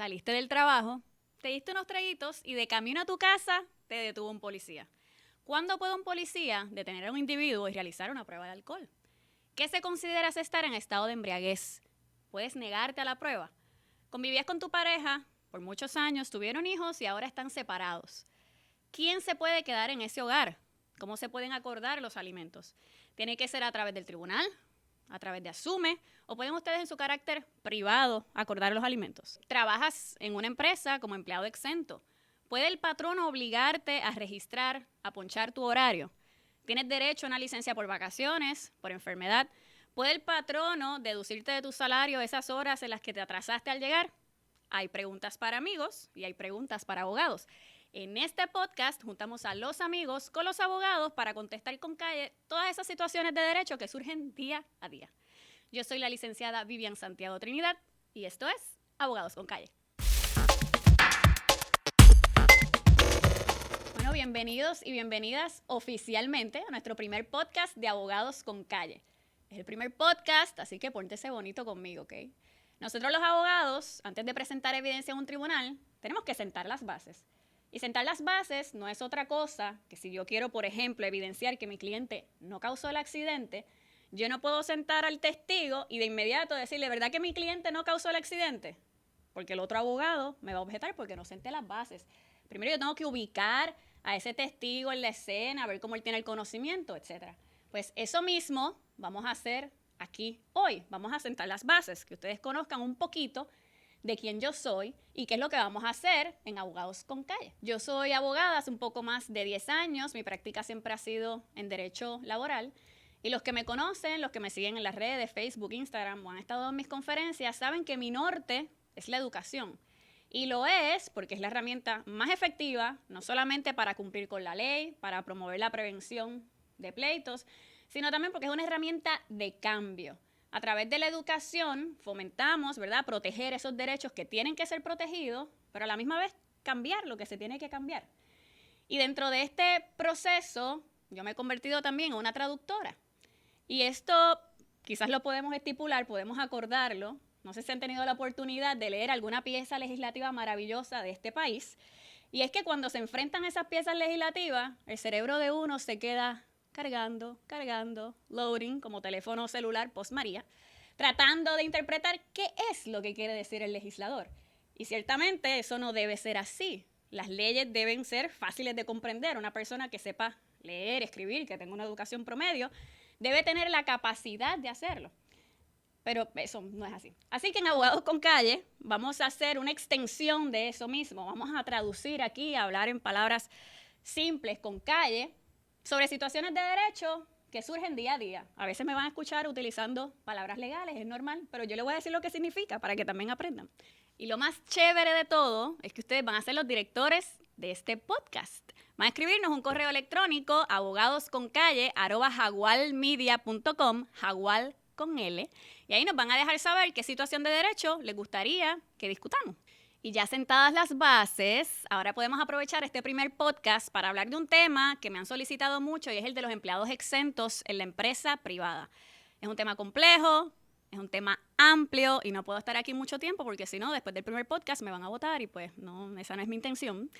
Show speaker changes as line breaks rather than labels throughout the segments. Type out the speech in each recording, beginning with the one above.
saliste del trabajo, te diste unos traguitos y de camino a tu casa te detuvo un policía. ¿Cuándo puede un policía detener a un individuo y realizar una prueba de alcohol? ¿Qué se considera estar en estado de embriaguez? ¿Puedes negarte a la prueba? Convivías con tu pareja por muchos años, tuvieron hijos y ahora están separados. ¿Quién se puede quedar en ese hogar? ¿Cómo se pueden acordar los alimentos? ¿Tiene que ser a través del tribunal? ¿A través de Asume? ¿O pueden ustedes en su carácter privado acordar los alimentos? ¿Trabajas en una empresa como empleado exento? ¿Puede el patrono obligarte a registrar, a ponchar tu horario? ¿Tienes derecho a una licencia por vacaciones, por enfermedad? ¿Puede el patrono deducirte de tu salario esas horas en las que te atrasaste al llegar? Hay preguntas para amigos y hay preguntas para abogados. En este podcast juntamos a los amigos con los abogados para contestar con calle todas esas situaciones de derecho que surgen día a día. Yo soy la licenciada Vivian Santiago Trinidad y esto es Abogados con Calle. Bueno, bienvenidos y bienvenidas oficialmente a nuestro primer podcast de Abogados con Calle. Es el primer podcast, así que póntese bonito conmigo, ¿ok? Nosotros los abogados, antes de presentar evidencia en un tribunal, tenemos que sentar las bases. Y sentar las bases no es otra cosa que si yo quiero, por ejemplo, evidenciar que mi cliente no causó el accidente, yo no puedo sentar al testigo y de inmediato decirle, ¿verdad que mi cliente no causó el accidente? Porque el otro abogado me va a objetar porque no senté las bases. Primero yo tengo que ubicar a ese testigo en la escena, a ver cómo él tiene el conocimiento, etc. Pues eso mismo vamos a hacer aquí hoy. Vamos a sentar las bases, que ustedes conozcan un poquito de quién yo soy y qué es lo que vamos a hacer en Abogados con Calle. Yo soy abogada hace un poco más de 10 años, mi práctica siempre ha sido en derecho laboral y los que me conocen, los que me siguen en las redes, Facebook, Instagram o han estado en mis conferencias, saben que mi norte es la educación. Y lo es porque es la herramienta más efectiva, no solamente para cumplir con la ley, para promover la prevención de pleitos, sino también porque es una herramienta de cambio. A través de la educación fomentamos, ¿verdad?, proteger esos derechos que tienen que ser protegidos, pero a la misma vez cambiar lo que se tiene que cambiar. Y dentro de este proceso, yo me he convertido también en una traductora. Y esto quizás lo podemos estipular, podemos acordarlo. No sé si han tenido la oportunidad de leer alguna pieza legislativa maravillosa de este país. Y es que cuando se enfrentan esas piezas legislativas, el cerebro de uno se queda cargando, loading, como teléfono celular post-María, tratando de interpretar qué es lo que quiere decir el legislador. Y ciertamente eso no debe ser así. Las leyes deben ser fáciles de comprender. Una persona que sepa leer, escribir, que tenga una educación promedio, debe tener la capacidad de hacerlo. Pero eso no es así. Así que en Abogados con Calle vamos a hacer una extensión de eso mismo. Vamos a traducir aquí, a hablar en palabras simples, con calle, sobre situaciones de derecho que surgen día a día. A veces me van a escuchar utilizando palabras legales, es normal, pero yo les voy a decir lo que significa para que también aprendan. Y lo más chévere de todo es que ustedes van a ser los directores de este podcast. Van a escribirnos un correo electrónico abogadosconcalle@jagualmedia.com, Jagual con L, y ahí nos van a dejar saber qué situación de derecho les gustaría que discutamos. Y ya sentadas las bases, ahora podemos aprovechar este primer podcast para hablar de un tema que me han solicitado mucho y es el de los empleados exentos en la empresa privada. Es un tema complejo, es un tema amplio y no puedo estar aquí mucho tiempo porque si no, después del primer podcast me van a votar y pues no, esa no es mi intención.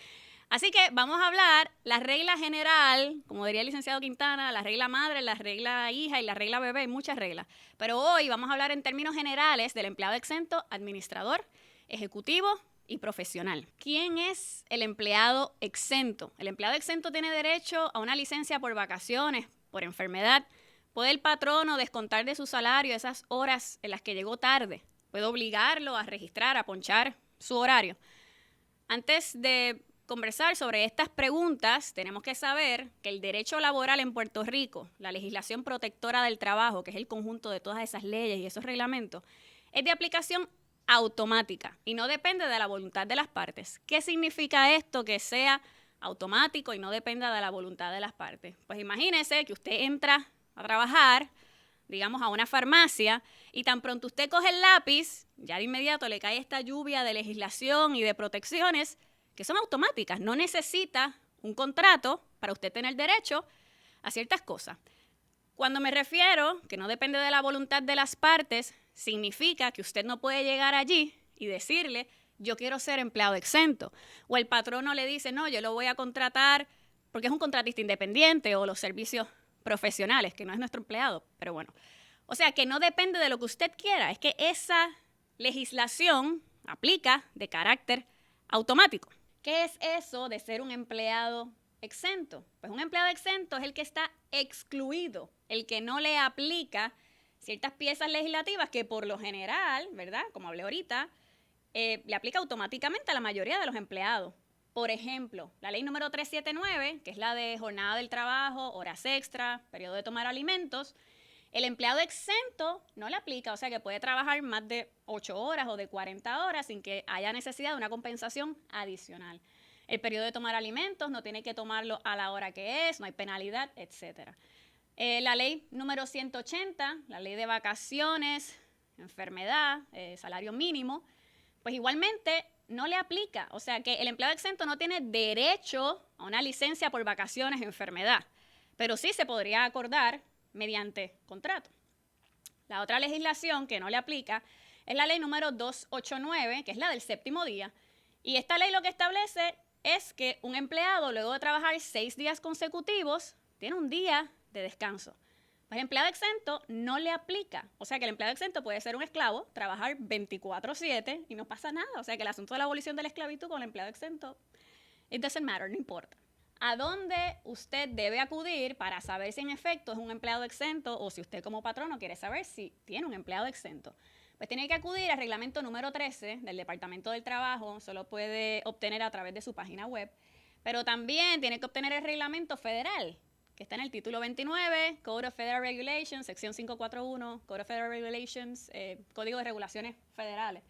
Así que vamos a hablar la regla general, como diría el licenciado Quintana, la regla madre, la regla hija y la regla bebé, muchas reglas. Pero hoy vamos a hablar en términos generales del empleado exento, administrador, ejecutivo y profesional. ¿Quién es el empleado exento? El empleado exento tiene derecho a una licencia por vacaciones, por enfermedad. ¿Puede el patrono descontar de su salario esas horas en las que llegó tarde? ¿Puede obligarlo a registrar, a ponchar su horario? Antes de conversar sobre estas preguntas, tenemos que saber que el derecho laboral en Puerto Rico, la legislación protectora del trabajo, que es el conjunto de todas esas leyes y esos reglamentos, es de aplicación automática y no depende de la voluntad de las partes. ¿Qué significa esto que sea automático y no dependa de la voluntad de las partes? Pues imagínese que usted entra a trabajar, digamos, a una farmacia y tan pronto usted coge el lápiz, ya de inmediato le cae esta lluvia de legislación y de protecciones que son automáticas. No necesita un contrato para usted tener derecho a ciertas cosas. Cuando me refiero que no depende de la voluntad de las partes, significa que usted no puede llegar allí y decirle yo quiero ser empleado exento. O el patrono le dice, no, yo lo voy a contratar porque es un contratista independiente o los servicios profesionales, que no es nuestro empleado, pero bueno. O sea, que no depende de lo que usted quiera, es que esa legislación aplica de carácter automático. ¿Qué es eso de ser un empleado exento? Pues un empleado exento es el que está excluido, el que no le aplica ciertas piezas legislativas que por lo general, ¿verdad? Como hablé ahorita, le aplica automáticamente a la mayoría de los empleados. Por ejemplo, la ley número 379, que es la de jornada del trabajo, horas extra, periodo de tomar alimentos, el empleado exento no le aplica, o sea que puede trabajar más de 8 horas o de 40 horas sin que haya necesidad de una compensación adicional. El periodo de tomar alimentos no tiene que tomarlo a la hora que es, no hay penalidad, etc. La ley número 180, la ley de vacaciones, enfermedad, salario mínimo, pues igualmente no le aplica. O sea que el empleado exento no tiene derecho a una licencia por vacaciones o enfermedad, pero sí se podría acordar mediante contrato. La otra legislación que no le aplica es la ley número 289, que es la del séptimo día. Y esta ley lo que establece es que un empleado, luego de trabajar 6 días consecutivos, tiene un día de descanso. Pues el empleado exento no le aplica. O sea que el empleado exento puede ser un esclavo, trabajar 24/7 y no pasa nada. O sea que el asunto de la abolición de la esclavitud con el empleado exento, it doesn't matter, no importa. ¿A dónde usted debe acudir para saber si en efecto es un empleado exento o si usted como patrono quiere saber si tiene un empleado exento? Pues tiene que acudir al reglamento número 13 del Departamento del Trabajo, solo puede obtener a través de su página web, pero también tiene que obtener el reglamento federal, que está en el título 29, Code of Federal Regulations, sección 541, Code of Federal Regulations, Código de Regulaciones Federales.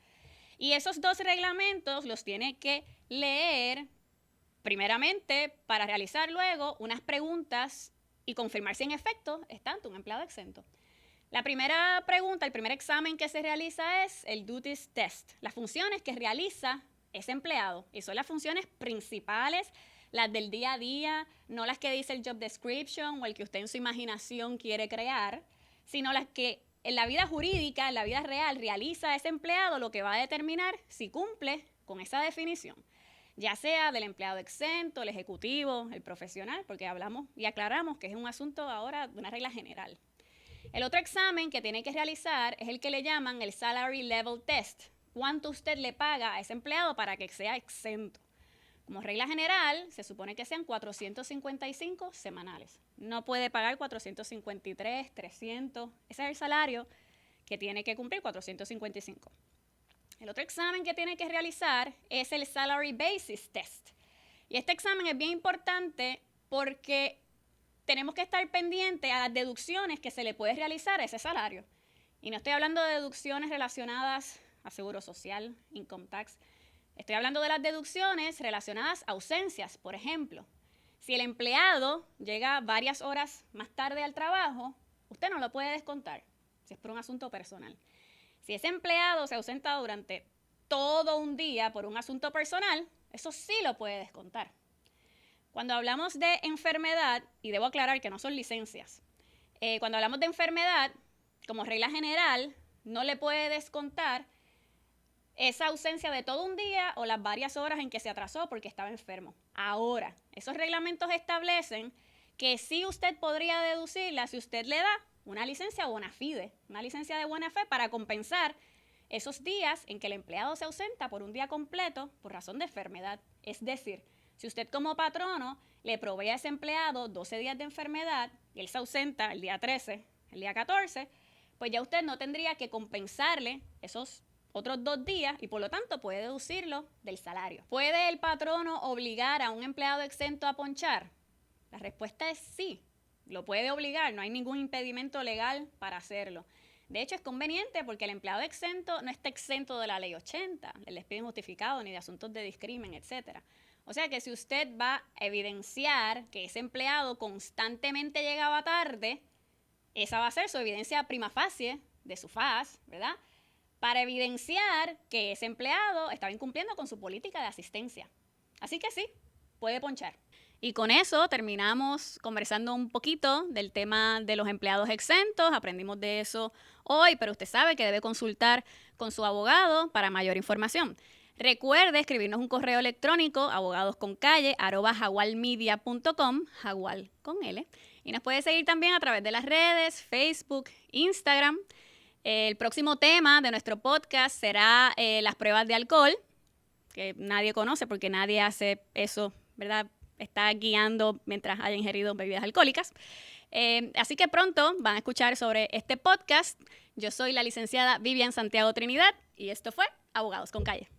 Y esos 2 reglamentos los tiene que leer primeramente para realizar luego unas preguntas y confirmar si en efecto es tanto un empleado exento. La primera pregunta, el primer examen que se realiza es el Duties Test, las funciones que realiza ese empleado, y son las funciones principales, las del día a día, no las que dice el job description o el que usted en su imaginación quiere crear, sino las que en la vida jurídica, en la vida real, realiza ese empleado, lo que va a determinar si cumple con esa definición, ya sea del empleado exento, el ejecutivo, el profesional, porque hablamos y aclaramos que es un asunto ahora de una regla general. El otro examen que tiene que realizar es el que le llaman el Salary Level Test. ¿Cuánto usted le paga a ese empleado para que sea exento? Como regla general, se supone que sean 455 semanales. No puede pagar 453, 300. Ese es el salario que tiene que cumplir, 455. El otro examen que tiene que realizar es el Salary Basis Test. Y este examen es bien importante porque tenemos que estar pendientes a las deducciones que se le puede realizar a ese salario. Y no estoy hablando de deducciones relacionadas a seguro social, income tax. Estoy hablando de las deducciones relacionadas a ausencias, por ejemplo. Si el empleado llega varias horas más tarde al trabajo, usted no lo puede descontar, si es por un asunto personal. Si ese empleado se ausenta durante todo un día por un asunto personal, eso sí lo puede descontar. Cuando hablamos de enfermedad, y debo aclarar que no son licencias, cuando hablamos de enfermedad, como regla general, no le puede descontar esa ausencia de todo un día o las varias horas en que se atrasó porque estaba enfermo. Ahora, esos reglamentos establecen que sí usted podría deducirla si usted le da una licencia bona fide, una licencia de buena fe para compensar esos días en que el empleado se ausenta por un día completo por razón de enfermedad. Es decir, si usted como patrono le provee a ese empleado 12 días de enfermedad y él se ausenta el día 13, el día 14, pues ya usted no tendría que compensarle esos otros 2 días y por lo tanto puede deducirlo del salario. ¿Puede el patrono obligar a un empleado exento a ponchar? La respuesta es sí, lo puede obligar, no hay ningún impedimento legal para hacerlo. De hecho, es conveniente porque el empleado exento no está exento de la ley 80, del despido injustificado, ni de asuntos de discrimen, etc. O sea que si usted va a evidenciar que ese empleado constantemente llegaba tarde, esa va a ser su evidencia prima facie de su FAS, ¿verdad? Para evidenciar que ese empleado estaba incumpliendo con su política de asistencia. Así que sí, puede ponchar. Y con eso terminamos conversando un poquito del tema de los empleados exentos. Aprendimos de eso hoy, pero usted sabe que debe consultar con su abogado para mayor información. Recuerde escribirnos un correo electrónico abogadosconcalle@jaguarmedia.com, Jaguar con L. Y nos puede seguir también a través de las redes, Facebook, Instagram. El próximo tema de nuestro podcast será las pruebas de alcohol, que nadie conoce porque nadie hace eso, ¿verdad? Está guiando mientras haya ingerido bebidas alcohólicas. Así que pronto van a escuchar sobre este podcast. Yo soy la licenciada Vivian Santiago Trinidad y esto fue Abogados con Calle.